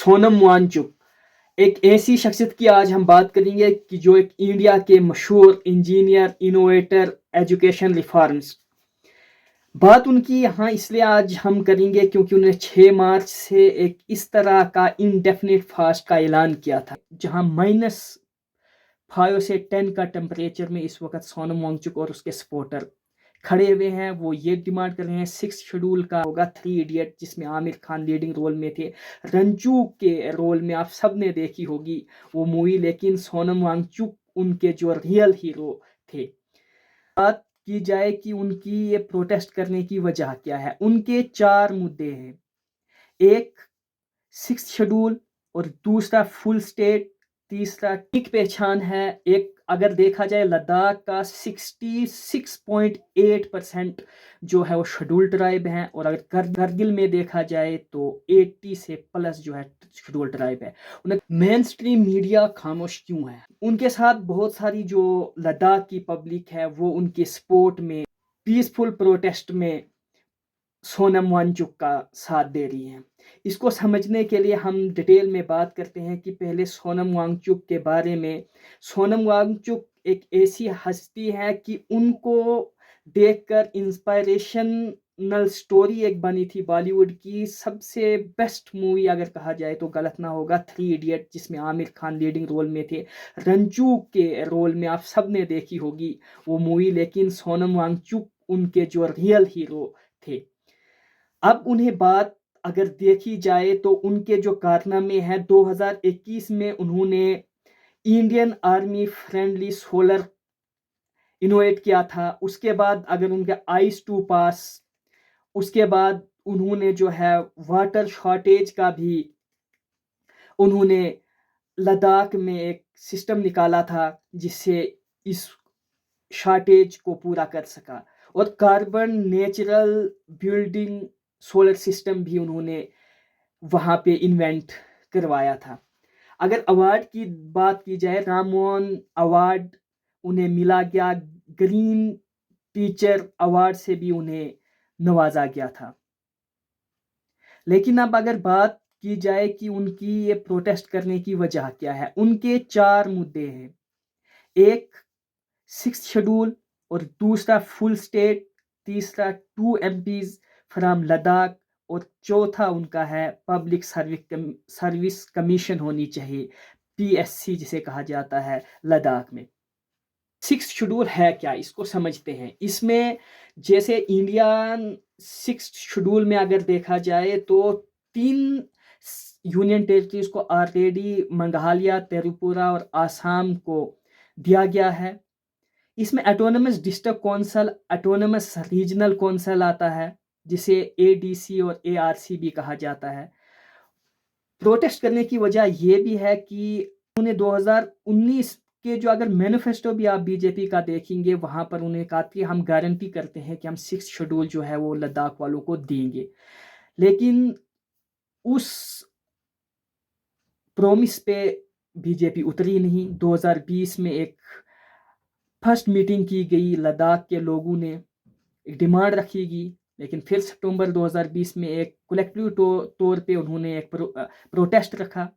सोनम वांगचुक एक ऐसी शख्सियत की आज हम बात करेंगे कि जो एक इंडिया के मशहूर इंजीनियर, इनोवेटर, एजुकेशन रिफॉर्म्स। बात उनकी यहाँ इसलिए आज हम करेंगे क्योंकि उन्होंने 6 मार्च से एक इस तरह का इंडेफिनिट फास्ट का ऐलान किया था, जहाँ -5 से 10 का टेम्परेचर में इस वक्त सोनम वांगचुक और उसके सपोर्टर खड़े हुए हैं। वो ये डिमांड कर रहे हैं 6 शेड्यूल का होगा 3 इडियट, जिसमें आमिर खान लीडिंग रोल में थे। रंजू के रोल में आप सब ने देखी होगी वो मूवी, लेकिन सोनम वांगचुक उनके जो रियल हीरो थे। बात की जाए कि उनकी ये प्रोटेस्ट करने की वजह क्या है, उनके 4 मुद्दे हैं। एक 6 शेड्यूल, और दूसरा फुल स्टेट, तीसरा ठीक पहचान है। एक अगर देखा जाए लद्दाख का 66.8% जो है वो शेड्यूल ट्राइब हैं, और अगर करगिल में देखा जाए तो 80 से प्लस जो है शेड्यूल ट्राइब है। उन्हें मेन स्ट्रीम मीडिया खामोश क्यों है? उनके साथ बहुत सारी जो लद्दाख की पब्लिक है वो उनके सपोर्ट में, पीसफुल प्रोटेस्ट में सोनम वांगचुक का साथ दे रही हैं। इसको समझने के लिए हम डिटेल में बात करते हैं कि पहले सोनम वांगचुक के बारे में। सोनम वांगचुक एक ऐसी हस्ती है कि उनको देखकर इंस्पायरेशनल स्टोरी एक बनी थी बॉलीवुड की सबसे बेस्ट मूवी, अगर कहा जाए तो गलत ना होगा, 3 इडियट, जिसमें आमिर खान लीडिंग रोल में थे। रंजू के रोल में आप सब ने देखी होगी वो मूवी, लेकिन सोनम वांगचुक उनके जो रियल हीरो थे। अब उन्हें बात अगर देखी जाए तो उनके जो कारनामे हैं, 2021 में उन्होंने Indian army friendly solar innovate किया था। उसके बाद अगर उनके आइस टू पास, उसके बाद उन्होंने जो है वाटर शॉर्टेज का भी उन्होंने लद्दाख में एक सिस्टम निकाला था जिससे इस शॉर्टेज को पूरा कर सका। और carbon natural building solar system भी उन्होंने वहाँ पे इन्वेंट करवाया था। अगर अवार्ड की बात की जाए, रामोन अवार्ड उन्हें मिला गया, ग्रीन टीचर अवार्ड से भी उन्हें नवाजा गया था। लेकिन अब अगर बात की जाए कि उनकी ये प्रोटेस्ट करने की वजह क्या है, उनके 4 मुद्दे हैं। एक 6 शेड्यूल, और दूसरा फुल स्टेट, तीसरा 2 MPs फ्रॉम लद्दाख, और चौथा उनका है पब्लिक सर्विस कमीशन होनी चाहिए, PSC जिसे कहा जाता है लद्दाख में। 6 शेड्यूल है क्या, इसको समझते हैं। इसमें जैसे इंडियन 6 शेड्यूल में अगर देखा जाए तो 3 यूनियन टेरिटरीज को ऑलरेडी मेघालय, त्रिपुरा और आसाम को दिया गया है। इसमें autonomous district council, autonomous regional council आता है, जिसे ADC और ARC भी कहा जाता है। प्रोटेस्ट करने की वजह यह भी है कि उन्होंने 2019 के जो अगर मैनिफेस्टो भी आप बीजेपी का देखेंगे, वहां पर उन्हें कहा कि हम गारंटी करते हैं कि हम 6 शेड्यूल जो है वो लद्दाख वालों को देंगे। लेकिन उस प्रोमिस पे बीजेपी उतरी नहीं। 2020 में एक फर्स्ट मीटिंग की गई, लद्दाख के लोगों ने एक डिमांड रखी गई, लेकिन फिर सितंबर 2020 में एक कलेक्टिव तौर पे उन्होंने एक प्रोटेस्ट रखा,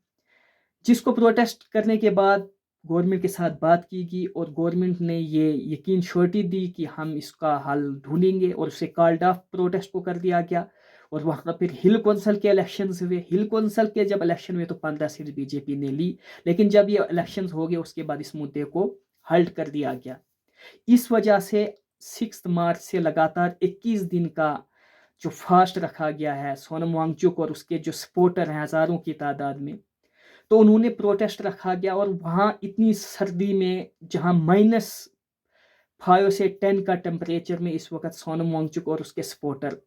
जिसको प्रोटेस्ट करने के बाद गवर्नमेंट के साथ बात की गई, और गवर्नमेंट ने ये यकीन श्योरिटी दी कि हम इसका हल ढूंढेंगे, और उसे कॉल्ड ऑफ प्रोटेस्ट को कर दिया गया। और वहाँ फिर हिल कौंसिल के इलेक्शंस हुए। हिल कौंसिल के जब इलेक्शन हुए तो 15 सीट बीजेपी ने ली, लेकिन जब ये इलेक्शंस हो गए उसके बाद इस मुद्दे को हल्ट कर दिया गया। इस वजह से 6 मार्च से लगातार 21 दिन का जो फास्ट रखा गया है सोनम वांगचुक और उसके जो सपोर्टर हैं हज़ारों की तादाद में, तो उन्होंने प्रोटेस्ट रखा गया। और वहाँ इतनी सर्दी में, जहाँ -5 से 10 का टेम्परेचर में इस वक्त सोनम वांगचुक और उसके सपोर्टर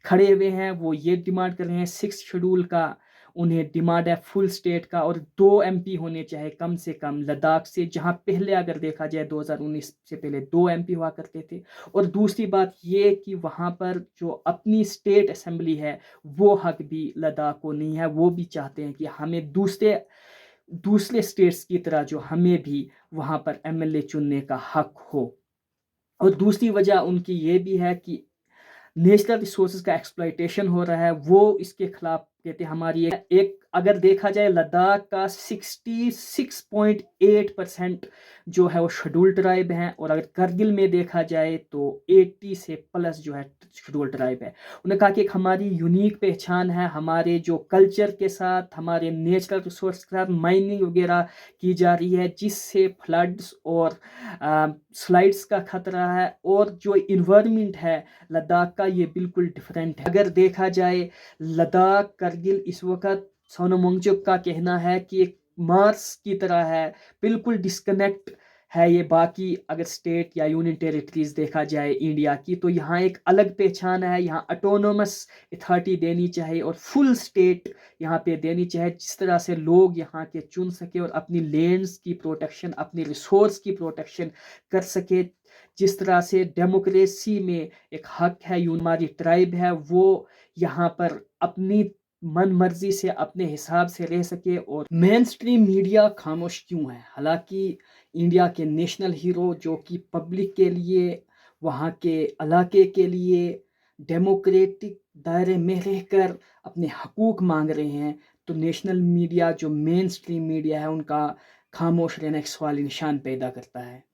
खड़े हुए हैं, वो ये डिमांड कर रहे हैं 6 शेड्यूल का, उन्हें डिमांड है फुल स्टेट का, और 2 MP होने चाहिए कम से कम लद्दाख से, जहां पहले अगर देखा जाए 2019 से पहले 2 MP हुआ करते थे। और दूसरी बात ये कि वहां पर जो अपनी स्टेट असेंबली है वो हक भी लद्दाख को नहीं है। वो भी चाहते हैं कि हमें दूसरे स्टेट्स की तरह जो हमें भी वहां पर MLA चुनने का हक हो। और दूसरी वजह उनकी ये भी है कि नेचुरल रिसोर्सेज का एक्सप्लॉयटेशन हो रहा है, वो इसके खिलाफ कहते हैं। हमारी एक अगर देखा जाए लद्दाख का 66.8% जो है वो शेड्यूल्ड ट्राइब हैं, और अगर करगिल में देखा जाए तो 80 से प्लस जो है शेड्यूल्ड ट्राइब है। उन्होंने कहा कि एक हमारी यूनिक पहचान है, हमारे जो कल्चर के साथ, हमारे नेचुरल रिसोर्स के साथ माइनिंग वगैरह की जा रही है, जिससे फ्लड्स और स्लाइड्स का खतरा है, और जो इन्वायरमेंट है लद्दाख का ये बिल्कुल डिफरेंट है। अगर देखा जाए लद्दाख करगिल इस वक्त सोनम वांगचुक का कहना है कि एक मार्स की तरह है, बिल्कुल डिस्कनेक्ट है ये बाकी अगर स्टेट या यूनियन टेरिटरीज देखा जाए इंडिया की, तो यहाँ एक अलग पहचान है। यहाँ ऑटोनोमस अथॉरिटी देनी चाहिए और फुल स्टेट यहाँ पे देनी चाहिए, जिस तरह से लोग यहाँ के चुन सके और अपनी लैंड्स की प्रोटेक्शन, अपनी रिसोर्स की प्रोटेक्शन कर सके। जिस तरह से डेमोक्रेसी में एक हक है, हमारी ट्राइब है वो यहाँ पर अपनी मन मर्जी से अपने हिसाब से रह सके। और मेन स्ट्रीम मीडिया खामोश क्यों है? हालांकि इंडिया के नेशनल हीरो जो कि पब्लिक के लिए, वहाँ के इलाके के लिए डेमोक्रेटिक दायरे में रहकर अपने हकूक मांग रहे हैं, तो नेशनल मीडिया जो मेन स्ट्रीम मीडिया है उनका खामोश रहना एक सवाल निशान पैदा करता है।